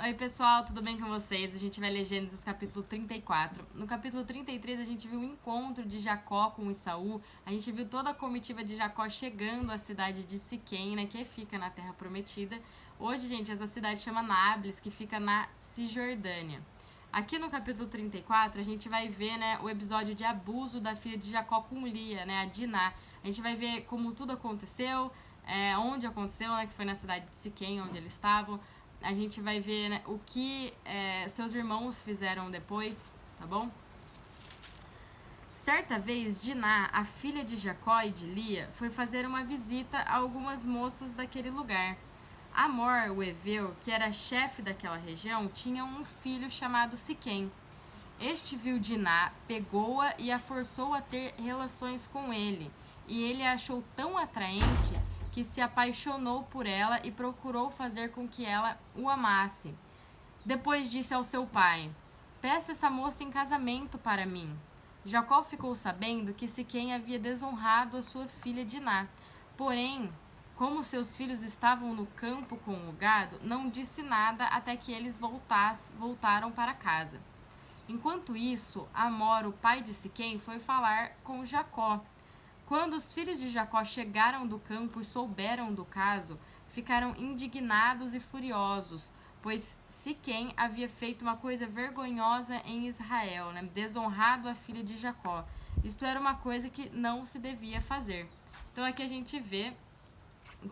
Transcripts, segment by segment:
Oi pessoal, tudo bem com vocês? A gente vai ler Gênesis capítulo 34. No capítulo 33 a gente viu o encontro de Jacó com Esaú. A gente viu toda a comitiva de Jacó chegando à cidade de Siquém, né, que fica na Terra Prometida. Hoje, gente, essa cidade chama Náblus, que fica na Cisjordânia. Aqui no capítulo 34 a gente vai ver, né, o episódio de abuso da filha de Jacó com Lia, né, a Diná. A gente vai ver como tudo aconteceu, onde aconteceu, né, que foi na cidade de Siquém, onde eles estavam. A gente vai ver, né, o que seus irmãos fizeram depois, tá bom? Certa vez, Diná, a filha de Jacó e de Lia, foi fazer uma visita a algumas moças daquele lugar. Amor, o heveu, que era chefe daquela região, tinha um filho chamado Siquém. Este viu Diná, pegou-a e a forçou a ter relações com ele, e ele a achou tão atraente que se apaixonou por ela e procurou fazer com que ela o amasse. Depois disse ao seu pai: peça essa moça em casamento para mim. Jacó ficou sabendo que Siquém havia desonrado a sua filha Diná. Porém, como seus filhos estavam no campo com o gado, não disse nada até que eles voltaram para casa. Enquanto isso, Amor, o pai de Siquém, foi falar com Jacó. Quando os filhos de Jacó chegaram do campo e souberam do caso, ficaram indignados e furiosos, pois Siquém havia feito uma coisa vergonhosa em Israel, né? Desonrado a filha de Jacó. Isto era uma coisa que não se devia fazer. Então aqui a gente vê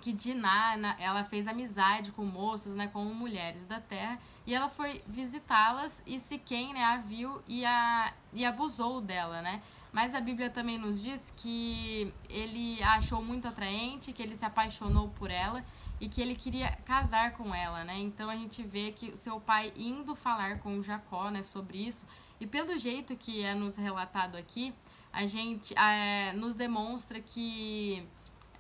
que Diná, ela fez amizade com moças, né, com mulheres da terra, e ela foi visitá-las, e Siquém, né, a viu e abusou dela, né? Mas a Bíblia também nos diz que ele a achou muito atraente, que ele se apaixonou por ela e que ele queria casar com ela, né? Então a gente vê que o seu pai indo falar com Jacó, né, sobre isso, e pelo jeito que é nos relatado aqui, a gente nos demonstra que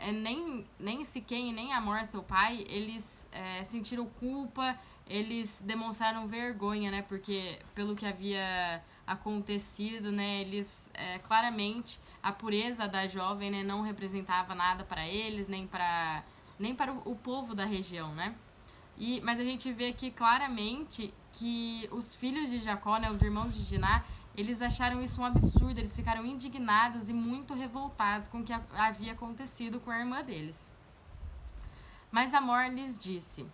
nem Siquém nem Amor, seu pai, eles sentiram culpa, eles demonstraram vergonha, né? Porque pelo que havia acontecido, né? Eles claramente a pureza da jovem, né, não representava nada para eles, nem para o povo da região, né? Mas a gente vê aqui claramente que os filhos de Jacó, né, os irmãos de Diná, eles acharam isso um absurdo, eles ficaram indignados e muito revoltados com o que havia acontecido com a irmã deles. Mas Amor lhes disse: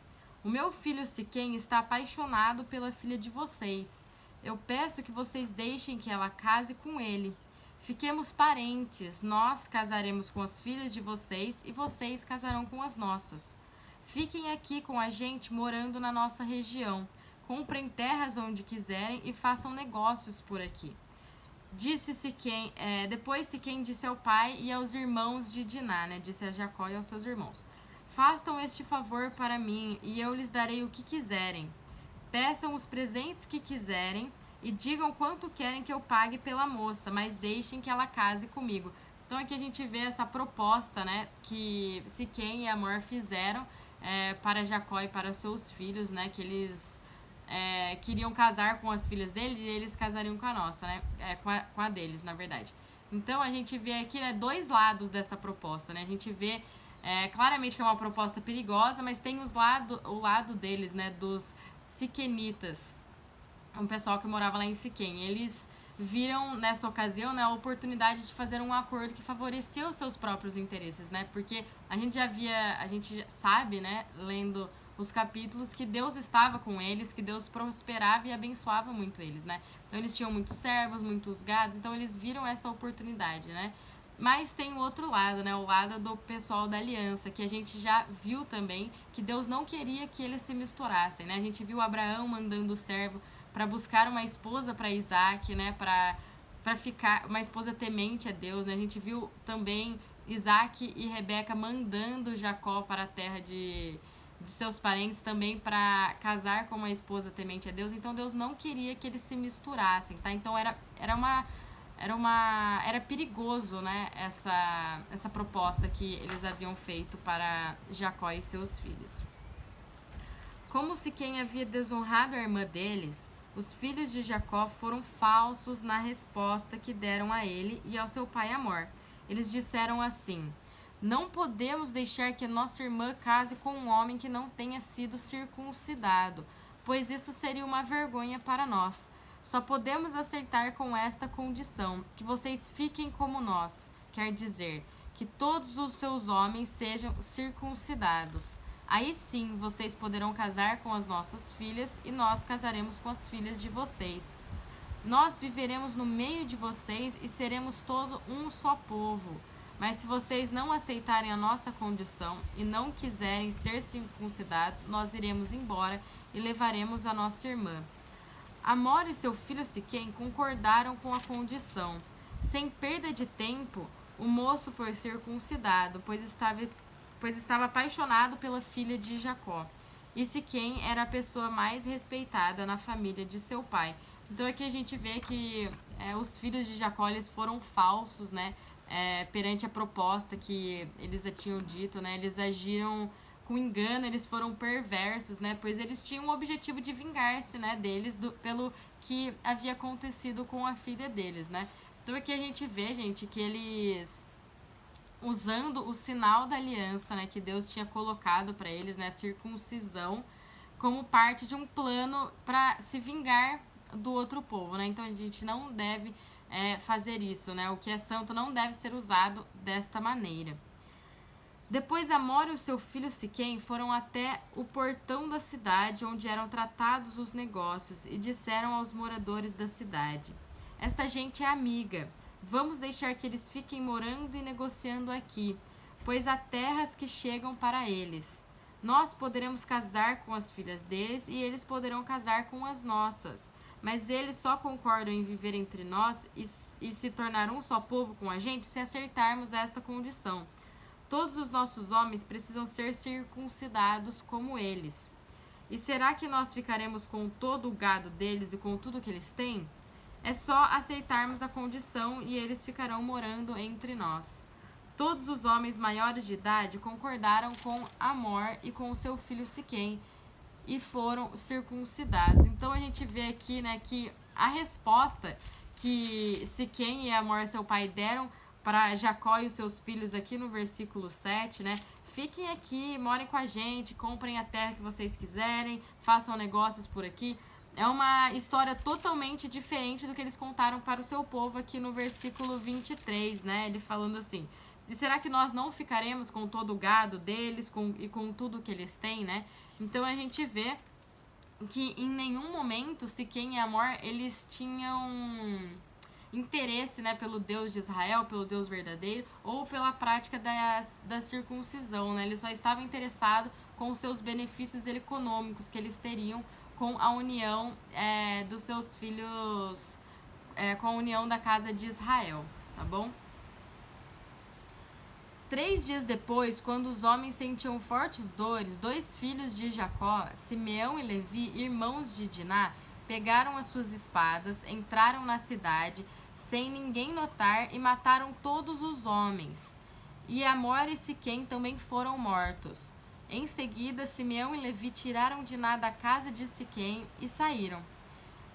o meu filho Siquém está apaixonado pela filha de vocês. Eu peço que vocês deixem que ela case com ele. Fiquemos parentes, nós casaremos com as filhas de vocês e vocês casarão com as nossas. Fiquem aqui com a gente morando na nossa região. Comprem terras onde quiserem e façam negócios por aqui. Depois Siquém disse ao pai e aos irmãos de Diná, né? Disse a Jacó e aos seus irmãos: façam este favor para mim e eu lhes darei o que quiserem. Peçam os presentes que quiserem e digam quanto querem que eu pague pela moça, mas deixem que ela case comigo. Então aqui a gente vê essa proposta, né, que Siquém e Amor fizeram para Jacó e para seus filhos, né, que eles queriam casar com as filhas dele e eles casariam com a nossa, né, com a deles, na verdade. Então a gente vê aqui, né, dois lados dessa proposta, né, a gente vê claramente que é uma proposta perigosa, mas tem o lado deles, né, dos siquenitas, um pessoal que morava lá em Siquém. Eles viram nessa ocasião, né, a oportunidade de fazer um acordo que favorecia os seus próprios interesses, né? Porque a gente sabe, né, lendo os capítulos, que Deus estava com eles, que Deus prosperava e abençoava muito eles, né? Então eles tinham muitos servos, muitos gados, então eles viram essa oportunidade, né? Mas tem o outro lado, né? O lado do pessoal da aliança, que a gente já viu também que Deus não queria que eles se misturassem, né? A gente viu Abraão mandando o servo para buscar uma esposa para Isaac, né? Para ficar uma esposa temente a Deus, né? A gente viu também Isaac e Rebeca mandando Jacó para a terra de seus parentes também para casar com uma esposa temente a Deus. Então Deus não queria que eles se misturassem, tá? Então era perigoso, né, essa proposta que eles haviam feito para Jacó e seus filhos. Como Siquém havia desonrado a irmã deles, os filhos de Jacó foram falsos na resposta que deram a ele e ao seu pai Amor. Eles disseram assim: não podemos deixar que nossa irmã case com um homem que não tenha sido circuncidado, pois isso seria uma vergonha para nós. Só podemos aceitar com esta condição, que vocês fiquem como nós, quer dizer, que todos os seus homens sejam circuncidados. Aí sim vocês poderão casar com as nossas filhas e nós casaremos com as filhas de vocês. Nós viveremos no meio de vocês e seremos todo um só povo. Mas se vocês não aceitarem a nossa condição e não quiserem ser circuncidados, nós iremos embora e levaremos a nossa irmã. Amor e seu filho Siquém concordaram com a condição. Sem perda de tempo, o moço foi circuncidado, pois estava apaixonado pela filha de Jacó. E Siquém era a pessoa mais respeitada na família de seu pai. Então aqui a gente vê que os filhos de Jacó eles foram falsos, né? Perante a proposta que eles já tinham dito, né? Eles agiram com engano, eles foram perversos, né? Pois eles tinham o objetivo de vingar-se, né, deles pelo que havia acontecido com a filha deles, né? Então aqui a gente vê, gente, que eles usando o sinal da aliança, né, que Deus tinha colocado para eles, né, a circuncisão, como parte de um plano para se vingar do outro povo, né? Então a gente não deve fazer isso, né? O que é santo não deve ser usado desta maneira. Depois Amor e o seu filho Siquém foram até o portão da cidade onde eram tratados os negócios e disseram aos moradores da cidade: Esta gente é amiga, vamos deixar que eles fiquem morando e negociando aqui, pois há terras que chegam para eles. Nós poderemos casar com as filhas deles e eles poderão casar com as nossas, mas eles só concordam em viver entre nós e se tornar um só povo com a gente se acertarmos esta condição. Todos os nossos homens precisam ser circuncidados como eles. E será que nós ficaremos com todo o gado deles e com tudo que eles têm? É só aceitarmos a condição e eles ficarão morando entre nós. Todos os homens maiores de idade concordaram com Amor e com o seu filho Siquém e foram circuncidados. Então a gente vê aqui, né, que a resposta que Siquém e Amor, seu pai, deram para Jacó e os seus filhos aqui no versículo 7, né? Fiquem aqui, morem com a gente, comprem a terra que vocês quiserem, façam negócios por aqui. É uma história totalmente diferente do que eles contaram para o seu povo aqui no versículo 23, né? Ele falando assim: e será que nós não ficaremos com todo o gado deles e com tudo que eles têm, né? Então a gente vê que em nenhum momento Siquém e Amor eles tinham interesse, né, pelo Deus de Israel, pelo Deus verdadeiro, ou pela prática da circuncisão, né? Eles só estavam interessados com os seus benefícios econômicos que eles teriam com a união dos seus filhos, com a união da casa de Israel, tá bom? 3 dias depois, quando os homens sentiam fortes dores, 2 filhos de Jacó, Simeão e Levi, irmãos de Diná, pegaram as suas espadas, entraram na cidade, sem ninguém notar, e mataram todos os homens. E Amor e Siquém também foram mortos. Em seguida, Simeão e Levi tiraram Diná da casa de Siquém e saíram.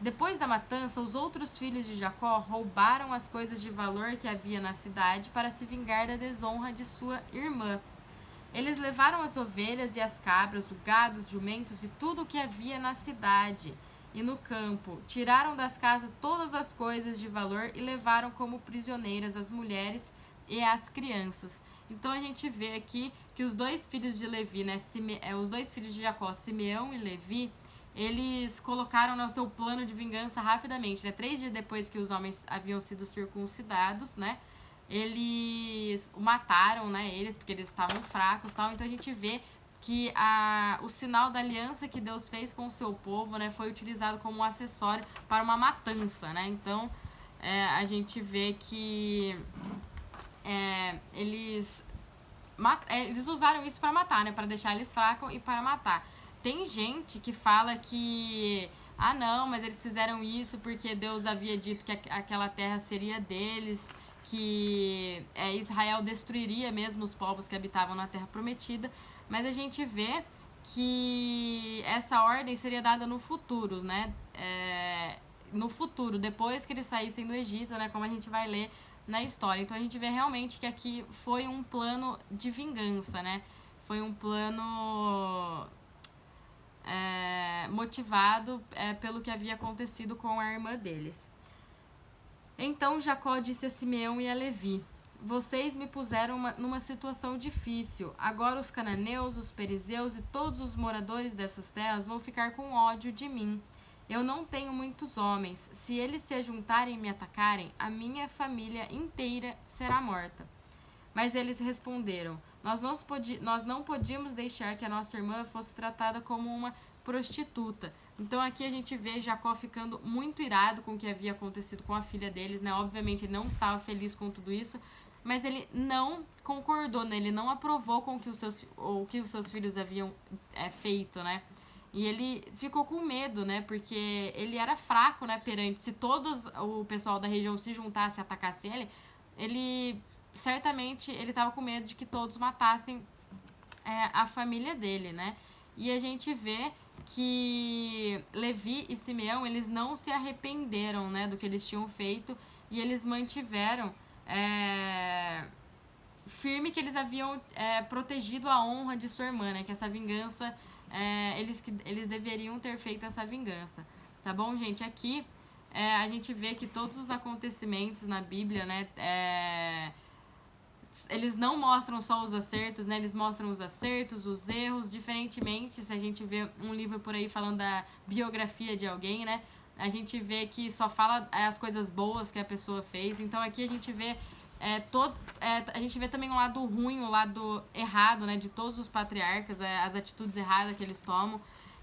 Depois da matança, os outros filhos de Jacó roubaram as coisas de valor que havia na cidade para se vingar da desonra de sua irmã. Eles levaram as ovelhas e as cabras, o gado, os jumentos e tudo o que havia na cidade e no campo. Tiraram das casas todas as coisas de valor e levaram como prisioneiras as mulheres e as crianças. Então a gente vê aqui que os 2 filhos de Levi, né, os 2 filhos de Jacó, Simeão e Levi, eles colocaram no seu plano de vingança rapidamente, né? 3 dias depois que os homens haviam sido circuncidados, né? Eles mataram, né? Eles, porque eles estavam fracos, tal. Então a gente vê que o sinal da aliança que Deus fez com o seu povo, né, foi utilizado como um acessório para uma matança, né? Então a gente vê que eles usaram isso para matar, né? Para deixar eles fracos e para matar. Tem gente que fala que não, mas eles fizeram isso porque Deus havia dito que aquela terra seria deles, que Israel destruiria mesmo os povos que habitavam na terra prometida, mas a gente vê que essa ordem seria dada no futuro, né? No futuro, depois que eles saíssem do Egito, né? Como a gente vai ler na história. Então a gente vê realmente que aqui foi um plano de vingança, né? Foi um plano motivado pelo que havia acontecido com a irmã deles. Então Jacó disse a Simeão e a Levi: vocês me puseram numa situação difícil. Agora os cananeus, os perizeus e todos os moradores dessas terras vão ficar com ódio de mim. Eu não tenho muitos homens. Se eles se juntarem e me atacarem, a minha família inteira será morta. Mas eles responderam: nós não podíamos deixar que a nossa irmã fosse tratada como uma prostituta. Então aqui a gente vê Jacó ficando muito irado com o que havia acontecido com a filha deles, né? Obviamente ele não estava feliz com tudo isso, mas ele não concordou, né? Ele não aprovou com o que os seus filhos haviam feito, né? E ele ficou com medo, né? Porque ele era fraco, né? Perante, se todos o pessoal da região se juntasse e atacasse ele certamente ele estava com medo de que todos matassem a família dele, né? E a gente vê que Levi e Simeão, eles não se arrependeram, né, do que eles tinham feito, e eles mantiveram firme que eles haviam protegido a honra de sua irmã, né, que essa vingança, eles deveriam ter feito essa vingança, tá bom, gente? Aqui a gente vê que todos os acontecimentos na Bíblia, né, eles não mostram só os acertos, né? Eles mostram os acertos, os erros, diferentemente se a gente vê um livro por aí falando da biografia de alguém, né? A gente vê que só fala as coisas boas que a pessoa fez. Então aqui a gente vê a gente vê também o lado ruim, o lado errado, né? De todos os patriarcas, as atitudes erradas que eles tomam.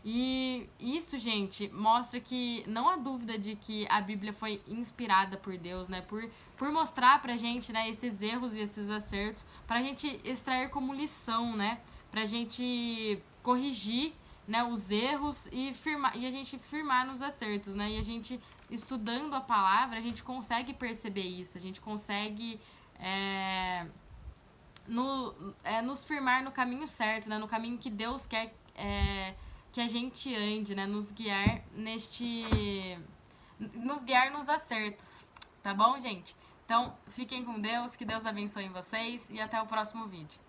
E isso, gente, mostra que não há dúvida de que a Bíblia foi inspirada por Deus, né? Por mostrar pra gente, né, esses erros e esses acertos, pra gente extrair como lição, né? Pra gente corrigir, né, os erros e a gente firmar nos acertos, né? E a gente, estudando a palavra, a gente consegue perceber isso, a gente consegue nos firmar no caminho certo, né? No caminho que Deus quer que a gente ande, né? Nos guiar nos acertos, tá bom, gente? Então, fiquem com Deus, que Deus abençoe vocês e até o próximo vídeo.